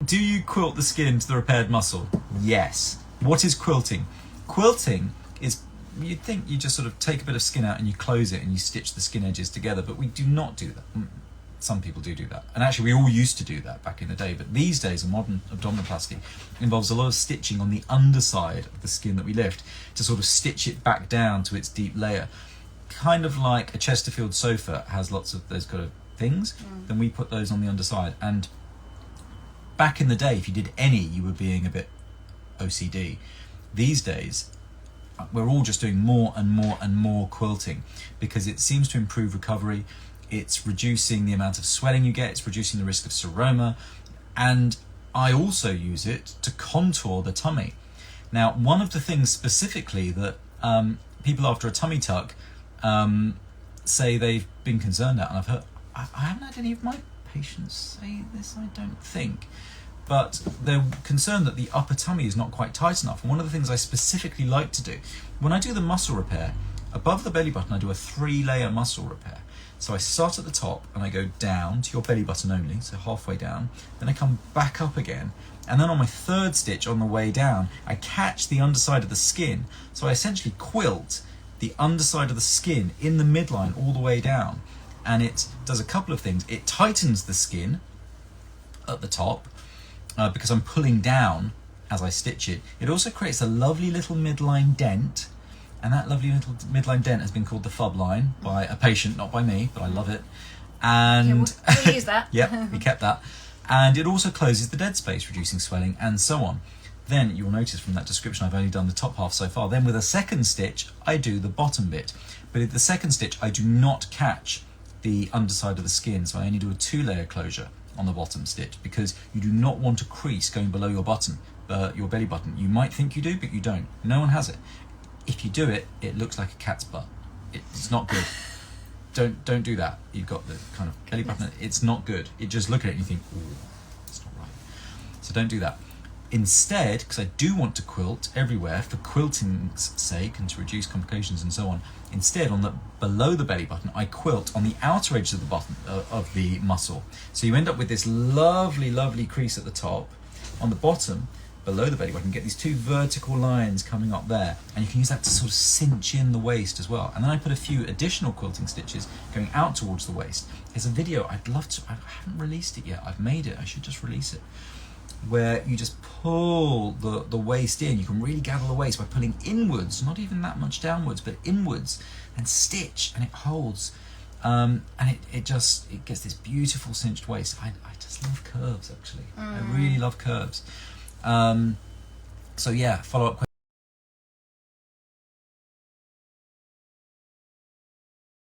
do you quilt the skin to the repaired muscle? Yes. What is quilting? Quilting is, you'd think you just sort of take a bit of skin out and you close it and you stitch the skin edges together, but we do not do that. Some people do that. And actually we all used to do that back in the day, but these days a modern abdominoplasty involves a lot of stitching on the underside of the skin that we lift to sort of stitch it back down to its deep layer. Kind of like a Chesterfield sofa has lots of those kind of things, then we put those on the underside. And back in the day, if you did any, you were being a bit OCD. These days, we're all just doing more and more and more quilting because it seems to improve recovery. It's reducing the amount of swelling you get, it's reducing the risk of seroma, and I also use it to contour the tummy. Now, one of the things specifically that people after a tummy tuck say they've been concerned at, and I've heard, I haven't had any of my patients say this, I don't think, but they're concerned that the upper tummy is not quite tight enough. And one of the things I specifically like to do, when I do the muscle repair, above the belly button I do a 3-layer muscle repair. So I start at the top and I go down to your belly button only, so halfway down, then I come back up again, and then on my 3rd stitch on the way down, I catch the underside of the skin. So I essentially quilt the underside of the skin in the midline all the way down. And it does a couple of things. It tightens the skin at the top because I'm pulling down as I stitch it. It also creates a lovely little midline dent. And that lovely little midline dent has been called the fub line by a patient, not by me, but I love it. And we'll use that. Yep, we kept that. And it also closes the dead space, reducing swelling and so on. Then you'll notice from that description I've only done the top half so far. Then with a 2nd stitch, I do the bottom bit. But at the 2nd stitch, I do not catch the underside of the skin, so I only do a 2-layer closure on the bottom stitch because you do not want a crease going below your button, your belly button. You might think you do, but you don't. No one has it. If you do it, it looks like a cat's butt. It's not good. Don't do that. You've got the kind of belly button. It's not good. You just look at it and you think, ooh, it's not right. So don't do that. Instead, because I do want to quilt everywhere for quilting's sake and to reduce complications and so on, instead on the below the belly button, I quilt on the outer edge of the button of the muscle. So you end up with this lovely, lovely crease at the top. On the bottom, below the belly button, you get these 2 vertical lines coming up there, and you can use that to sort of cinch in the waist as well. And then I put a few additional quilting stitches going out towards the waist. There's a video I'd love to, I haven't released it yet, I've made it, I should just release it, where you just pull the waist in. You can really gather the waist by pulling inwards, not even that much downwards, but inwards, and stitch, and it holds. And it gets this beautiful cinched waist. I just love curves, actually. I really love curves. So yeah, follow-up question.